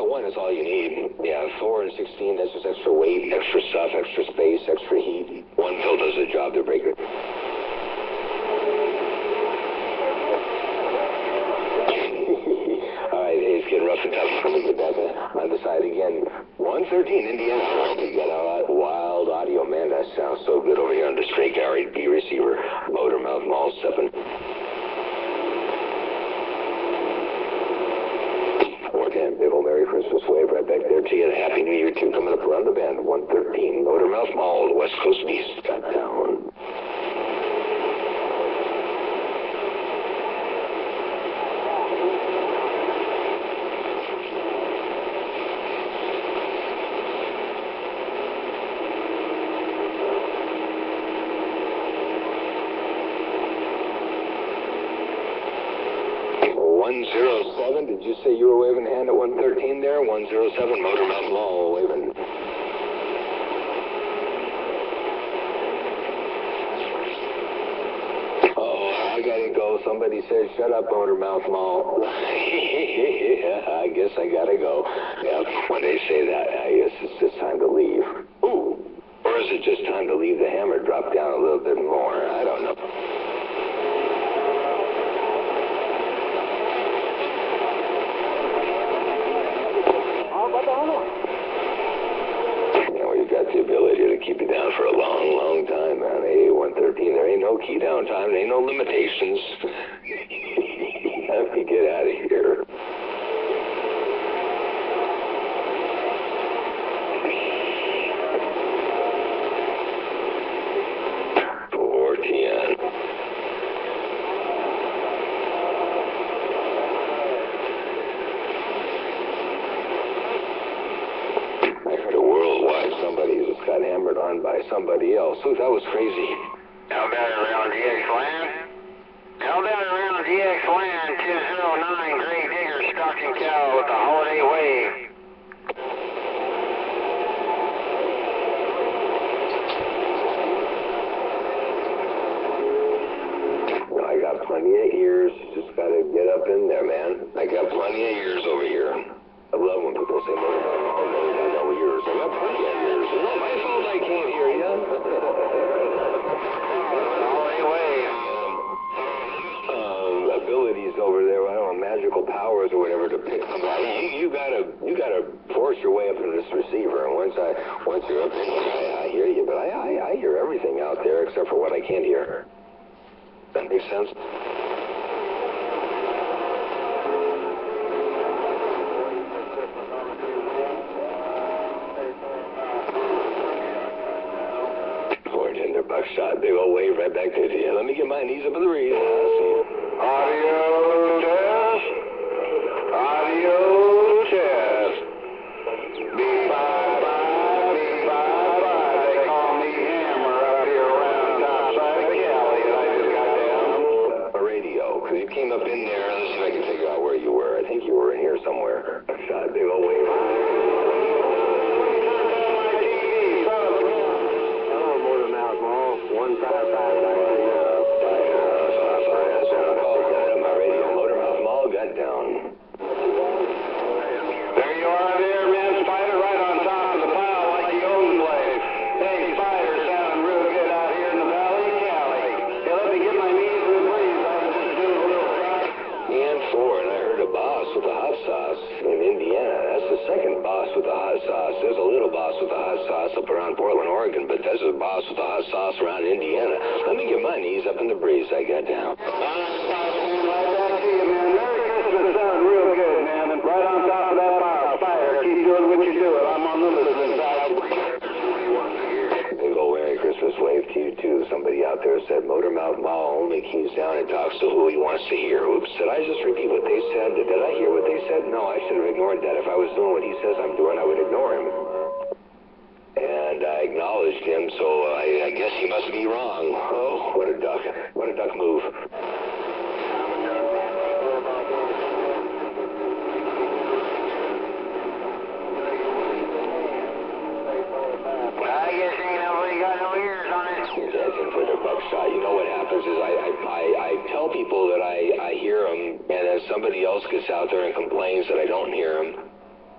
one is all you need. Yeah, 4 and 16, that's just extra weight, extra stuff, extra space, extra heat. One pill does the job to break it. All right, hey, it's getting rough and tough. Let me get back on the side again. 113, Indiana. You got a wild audio, man. That sounds so good over here on the straight gallery B receiver. Motormouth Maul stepping. Big old Merry Christmas wave right back there to you. Happy New Year, too, coming up around the bend. 113, Motormouth Maul, the West Coast Beast. Got down. Did you say you were waving a hand at 113 there? 107, Motormouth Maul waving. Oh, I gotta go. Somebody said, shut up, Motormouth Maul. Yeah, I guess I gotta go. Yeah, when they say that, I guess it's just time to leave. Ooh, or is it just time to leave the hammer drop down a little bit more? I don't know. The ability to keep it down for a long, long time, man. Hey, 113, there ain't no key down time, there ain't no limitations. Let me get out of here. Got hammered on by somebody else. Ooh, that was crazy. Held down around GX land. Held down around GX land, 209, Grey Digger, Stockton Cow with the holiday wave. I got plenty of ears. Just gotta get up in there, man. I got plenty of ears over here. I love when people say, no ears. I got plenty of ears. It's not my fault I can't hear you. Abilities over there, I don't know, magical powers or whatever to pick somebody. You gotta force your way up into this receiver, and once you're up in here, I hear you, but I hear everything out there except for what I can't hear. That makes sense? Buckshot, big old wave right back there to you. Let me get my knees up in the breeze. Audio test. Audio test. B-bye-bye, B-bye-bye. They call me Hammer up here around topside of Cali, and I just got down. A radio, because you came up in there. Let's see if I can figure out where you were. I think you were in here somewhere. Buckshot, big old wave. There's a little boss with the hot sauce up around Portland, Oregon, but there's a boss with the hot sauce around Indiana. Let me get my knees up in the breeze I got down. Right back to you, man. Merry Christmas sounded real good, man. And right on top of that fire. Keep doing what you're doing. I'm on the listening side. Big old Merry Christmas wave to you, too. Somebody out there said Motormouth Maul only keys down and talks to who he wants to hear. Oops, did I just repeat what they said? Did I hear what they said? No, I should have ignored that. If I was doing what he says I'm doing, I would ignore him. And I acknowledged him, so I guess he must be wrong. Oh, what a duck. What a duck move. For the buckshot, you know what happens is I tell people that I hear them, and then somebody else gets out there and complains that I don't hear them,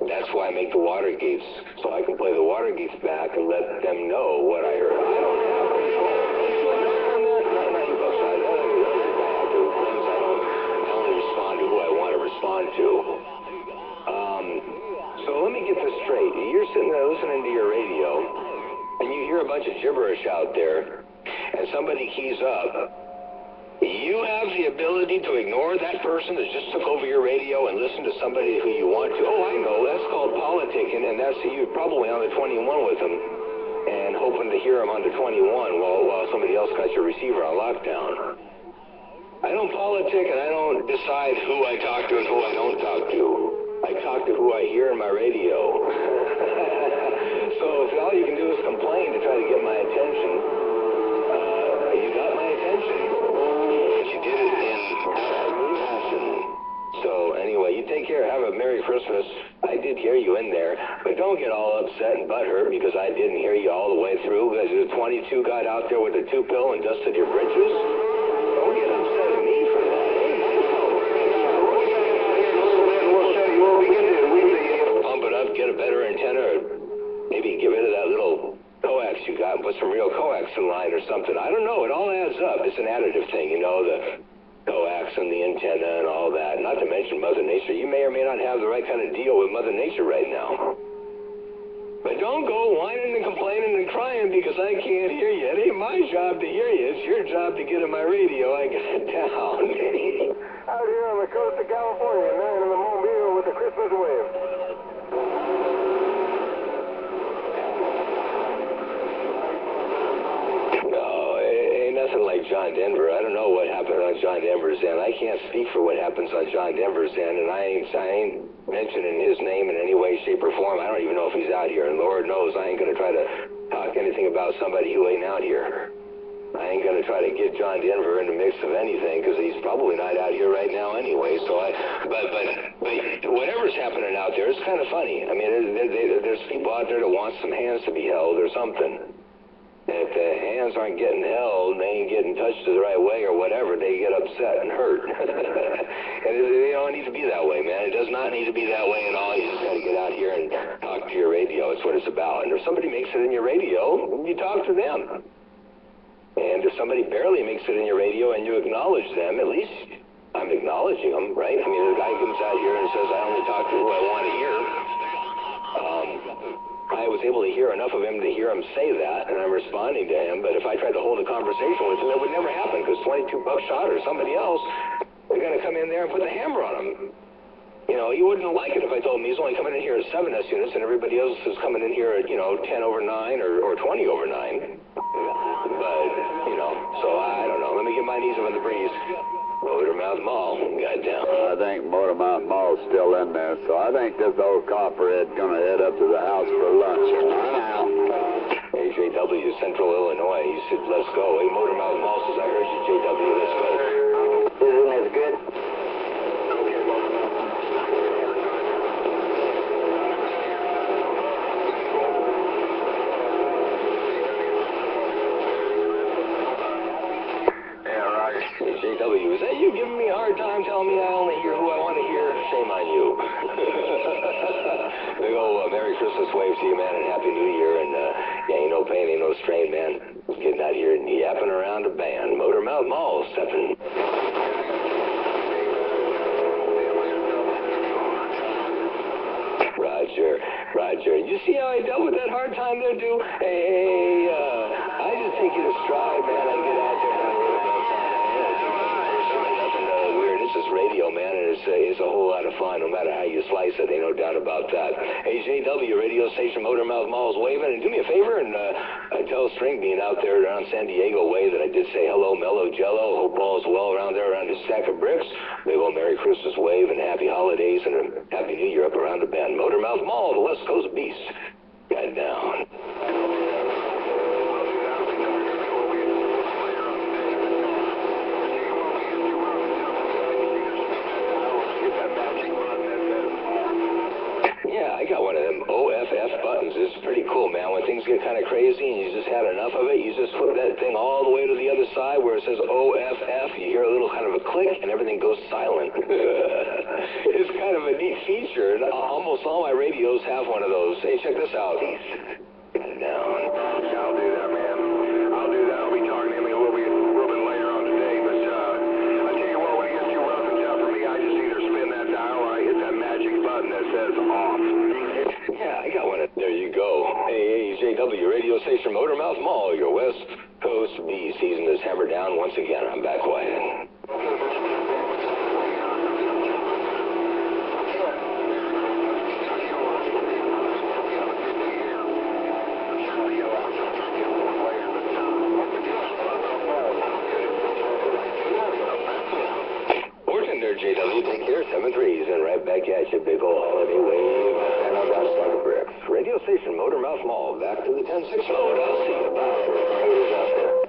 That's why I make the Watergates, so I can play the Watergates back and let them know what I heard. I don't have control. Not you both sides. I only respond to who I want to respond to. So let me get this straight. You're sitting there listening to your radio, and you hear a bunch of gibberish out there, and somebody keys up. You have the ability to ignore that person that just took over your radio and listen to somebody who you want to. Oh, I know. That's called politicking, and that's you probably on the 21 with them and hoping to hear them on the 21 while somebody else got your receiver on lockdown. I don't politic, and I don't decide who I talk to and who I don't talk to. I talk to who I hear in my radio. So if all you can do is complain to try to get my attention, you got my attention. You did it in passion. So anyway, you take care. Have a Merry Christmas. I did hear you in there, but don't get all upset and butthurt because I didn't hear you all the way through because the 22 got out there with a 2-pill and dusted your britches. Don't get upset at me for that. We'll show you what we can do. Pump it up, get a better antenna, or maybe get rid of that little coax you got and put some real coax in line or something. I don't know. It all adds up. It's an additive thing, you know, the coax and the antenna and all that. Not to mention Mother Nature. You may or may not have the right kind of deal with Mother Nature right now. But don't go whining and complaining and crying because I can't hear you. It ain't my job to hear you. It's your job to get in my radio. I got it down. Out here on the coast of California, man in the mobile with the Christmas wave. Nothing like John Denver. I don't know what happened on John Denver's end. I can't speak for what happens on John Denver's end, and I ain't mentioning his name in any way, shape, or form. I don't even know if he's out here, and Lord knows I ain't going to try to talk anything about somebody who ain't out here. I ain't going to try to get John Denver in the mix of anything, because he's probably not out here right now anyway, but whatever's happening out there, it's kind of funny. I mean, there's people out there that want some hands to be held or something. And if the hands aren't getting held, they ain't getting touched the right way or whatever, they get upset and hurt. And they don't need to be that way, man. It does not need to be that way at all. You just got to get out here and talk to your radio. It's what it's about. And if somebody makes it in your radio, you talk to them. And if somebody barely makes it in your radio and you acknowledge them, at least I'm acknowledging them, right? I mean, the guy comes out here and says, I only talk to who I want to hear. I was able to hear enough of him to hear him say that, and I'm responding to him. But if I tried to hold a conversation with him, it would never happen, because 22 Buckshot or somebody else, they're going to come in there and put the hammer on him. You know, he wouldn't like it if I told him he's only coming in here at 7 S units, and everybody else is coming in here at, 10 over 9 or 20 over 9. But, so I don't know. Let me get my knees up in the breeze. Motormouth Maul, goddamn. I think Motormouth Maul's still in there, so I think this old copperhead's gonna head up to the house for lunch. JW, Central Illinois, he said, let's go. Hey, Motormouth Maul says, I heard you, JW, let's go. Isn't it good? JW, is that you giving me a hard time telling me I only hear who I want to hear? Shame on you. Big old Merry Christmas wave to you, man, and Happy New Year. And ain't no pain, ain't no strain, man. Getting out here and yapping around a band. Motormouth Maul stepping. Roger. You see how I dealt with that hard time there, dude? Hey, I just take it a stride, man. I get out there and nothing weird. This is radio, man, and it's a whole lot of fun, no matter how you slice it. Ain't no doubt about that. Hey, JW, radio station Motormouth Maul's waving, and do me a favor and tell String being out there around San Diego way that I did say hello, Mellow Jello. Hope all's well around there around his stack of bricks. Big old Merry Christmas wave and Happy Holidays and a Happy New Year up around the bend. Motormouth Maul, the West Coast Beast. Got down. Yeah, I got one of them OFF buttons. It's pretty cool, man. When things get kind of crazy and you just had enough of it, you just flip that thing all the way to the other side where it says OFF. You hear a little kind of a click and everything goes silent. It's kind of a neat feature. It almost almost all my radios have one of those. Hey, check this out. Down. I'll do that, man. I'll do that. I'll be talking to him a little bit later on today. But I tell you what, when it gets too rough and tough for me, I just either spin that dial or I hit that magic button that says off. Yeah, I got one. There you go. Hey, JW, radio station Motormouths, Maul, your West Coast bee season is hammered down once again. I'm back quiet. JW, take care, 7-3s, and right back at you, big ol' holiday wave, and I'll got slug of bricks. Radio station Motormouths Maul, back to the 10-6 mode. I'll see you. Bye. Haters out there.